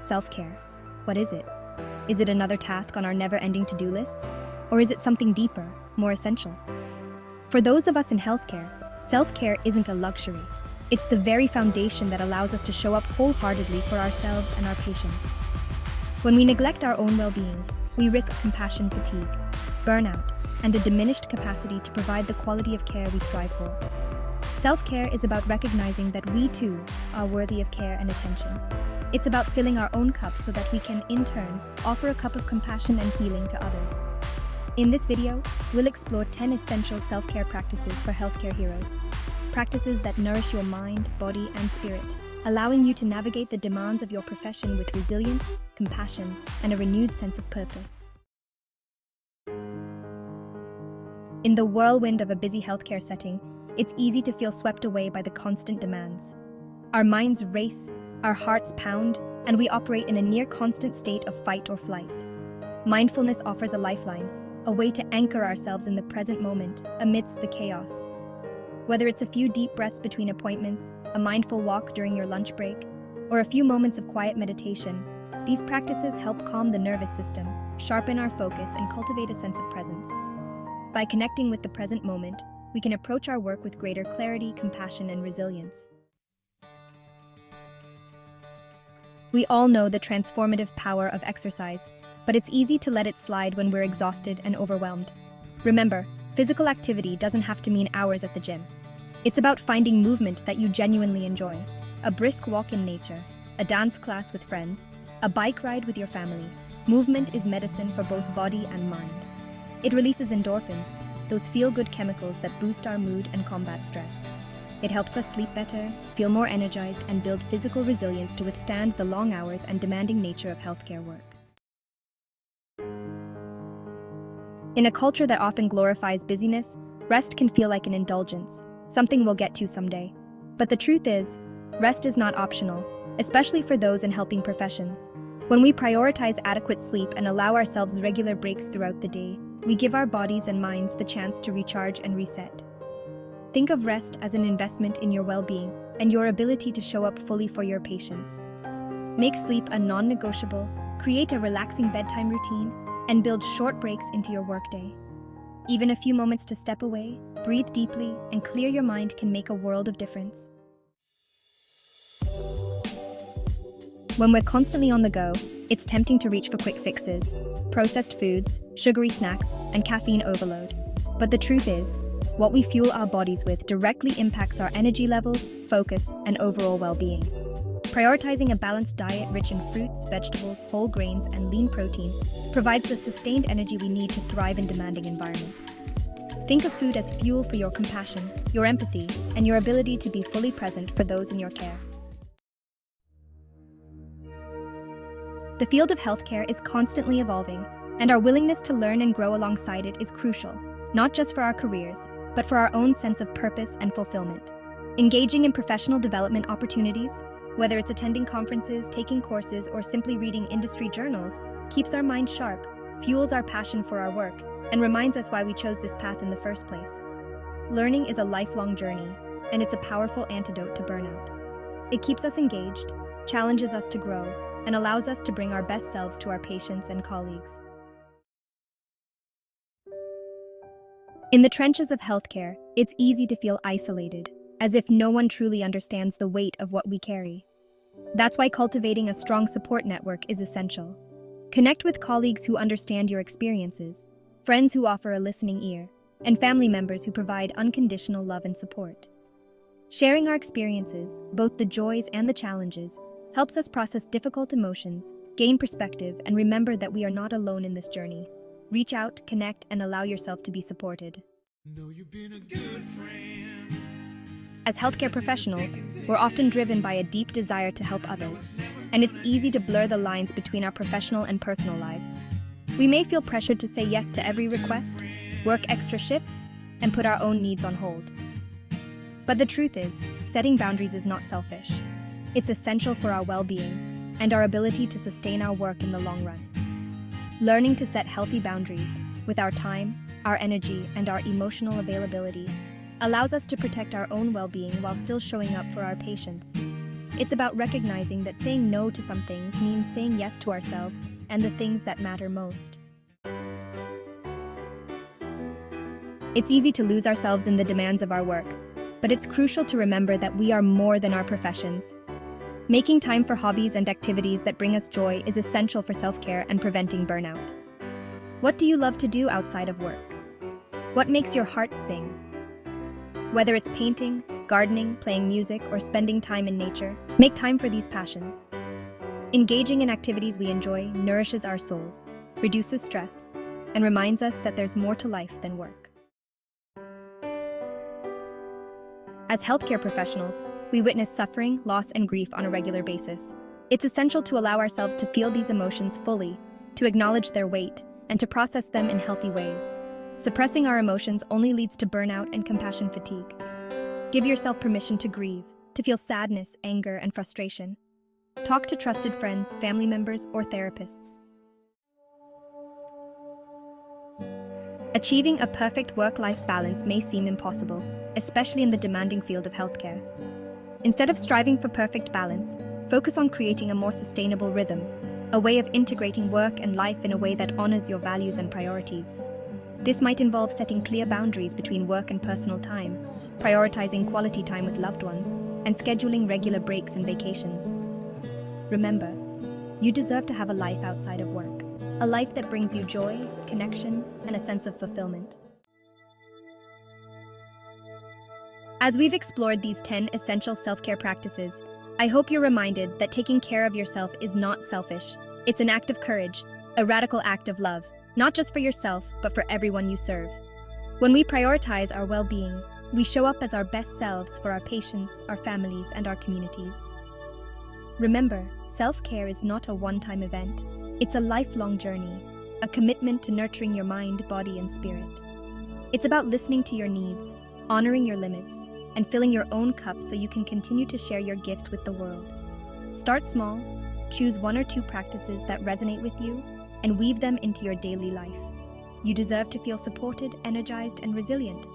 Self-care. What is it? Is it another task on our never-ending to-do lists? Or is it something deeper, more essential? For those of us in healthcare, self-care isn't a luxury. It's the very foundation that allows us to show up wholeheartedly for ourselves and our patients. When we neglect our own well-being, we risk compassion fatigue, burnout, and a diminished capacity to provide the quality of care we strive for. Self-care is about recognizing that we too are worthy of care and attention. It's about filling our own cups so that we can, in turn, offer a cup of compassion and healing to others. In this video, we'll explore 10 essential self-care practices for healthcare heroes. Practices that nourish your mind, body, and spirit, allowing you to navigate the demands of your profession with resilience, compassion, and a renewed sense of purpose. In the whirlwind of a busy healthcare setting, it's easy to feel swept away by the constant demands. Our minds race, our hearts pound, and we operate in a near-constant state of fight or flight. Mindfulness offers a lifeline, a way to anchor ourselves in the present moment amidst the chaos. Whether it's a few deep breaths between appointments, a mindful walk during your lunch break, or a few moments of quiet meditation, these practices help calm the nervous system, sharpen our focus, and cultivate a sense of presence. By connecting with the present moment, we can approach our work with greater clarity, compassion, and resilience. We all know the transformative power of exercise, but it's easy to let it slide when we're exhausted and overwhelmed. Remember, physical activity doesn't have to mean hours at the gym. It's about finding movement that you genuinely enjoy. A brisk walk in nature, a dance class with friends, a bike ride with your family. Movement is medicine for both body and mind. It releases endorphins, those feel-good chemicals that boost our mood and combat stress. It helps us sleep better, feel more energized, and build physical resilience to withstand the long hours and demanding nature of healthcare work. In a culture that often glorifies busyness, rest can feel like an indulgence, something we'll get to someday. But the truth is, rest is not optional, especially for those in helping professions. When we prioritize adequate sleep and allow ourselves regular breaks throughout the day, we give our bodies and minds the chance to recharge and reset. Think of rest as an investment in your well-being and your ability to show up fully for your patients. Make sleep a non-negotiable, create a relaxing bedtime routine, and build short breaks into your workday. Even a few moments to step away, breathe deeply, and clear your mind can make a world of difference. When we're constantly on the go, it's tempting to reach for quick fixes, processed foods, sugary snacks, and caffeine overload. But the truth is, what we fuel our bodies with directly impacts our energy levels, focus, and overall well-being. Prioritizing a balanced diet rich in fruits, vegetables, whole grains, and lean protein provides the sustained energy we need to thrive in demanding environments. Think of food as fuel for your compassion, your empathy, and your ability to be fully present for those in your care. The field of healthcare is constantly evolving, and our willingness to learn and grow alongside it is crucial, not just for our careers, but for our own sense of purpose and fulfillment. Engaging in professional development opportunities, whether it's attending conferences, taking courses, or simply reading industry journals, keeps our minds sharp, fuels our passion for our work, and reminds us why we chose this path in the first place. Learning is a lifelong journey, and it's a powerful antidote to burnout. It keeps us engaged, challenges us to grow, and allows us to bring our best selves to our patients and colleagues. In the trenches of healthcare, it's easy to feel isolated, as if no one truly understands the weight of what we carry. That's why cultivating a strong support network is essential. Connect with colleagues who understand your experiences, friends who offer a listening ear, and family members who provide unconditional love and support. Sharing our experiences, both the joys and the challenges, helps us process difficult emotions, gain perspective, and remember that we are not alone in this journey. Reach out, connect, and allow yourself to be supported. Know you've been a good friend. As healthcare professionals, we're often driven by a deep desire to help others, and it's easy to blur the lines between our professional and personal lives. We may feel pressured to say yes to every request, work extra shifts, and put our own needs on hold. But the truth is, setting boundaries is not selfish. It's essential for our well-being and our ability to sustain our work in the long run. Learning to set healthy boundaries with our time, our energy, and our emotional availability allows us to protect our own well-being while still showing up for our patients. It's about recognizing that saying no to some things means saying yes to ourselves and the things that matter most. It's easy to lose ourselves in the demands of our work, but it's crucial to remember that we are more than our professions. Making time for hobbies and activities that bring us joy is essential for self-care and preventing burnout. What do you love to do outside of work? What makes your heart sing? Whether it's painting, gardening, playing music, or spending time in nature, make time for these passions. Engaging in activities we enjoy nourishes our souls, reduces stress, and reminds us that there's more to life than work. As healthcare professionals, we witness suffering, loss, and grief on a regular basis. It's essential to allow ourselves to feel these emotions fully, to acknowledge their weight, and to process them in healthy ways. Suppressing our emotions only leads to burnout and compassion fatigue. Give yourself permission to grieve, to feel sadness, anger, and frustration. Talk to trusted friends, family members, or therapists. Achieving a perfect work-life balance may seem impossible, especially in the demanding field of healthcare. Instead of striving for perfect balance, focus on creating a more sustainable rhythm, a way of integrating work and life in a way that honors your values and priorities. This might involve setting clear boundaries between work and personal time, prioritizing quality time with loved ones, and scheduling regular breaks and vacations. Remember, you deserve to have a life outside of work, a life that brings you joy, connection, and a sense of fulfillment. As we've explored these 10 essential self-care practices, I hope you're reminded that taking care of yourself is not selfish. It's an act of courage, a radical act of love, not just for yourself, but for everyone you serve. When we prioritize our well-being, we show up as our best selves for our patients, our families, and our communities. Remember, self-care is not a one-time event. It's a lifelong journey, a commitment to nurturing your mind, body, and spirit. It's about listening to your needs, honoring your limits, and filling your own cup so you can continue to share your gifts with the world. Start small, choose 1 or 2 practices that resonate with you, and weave them into your daily life. You deserve to feel supported, energized, and resilient.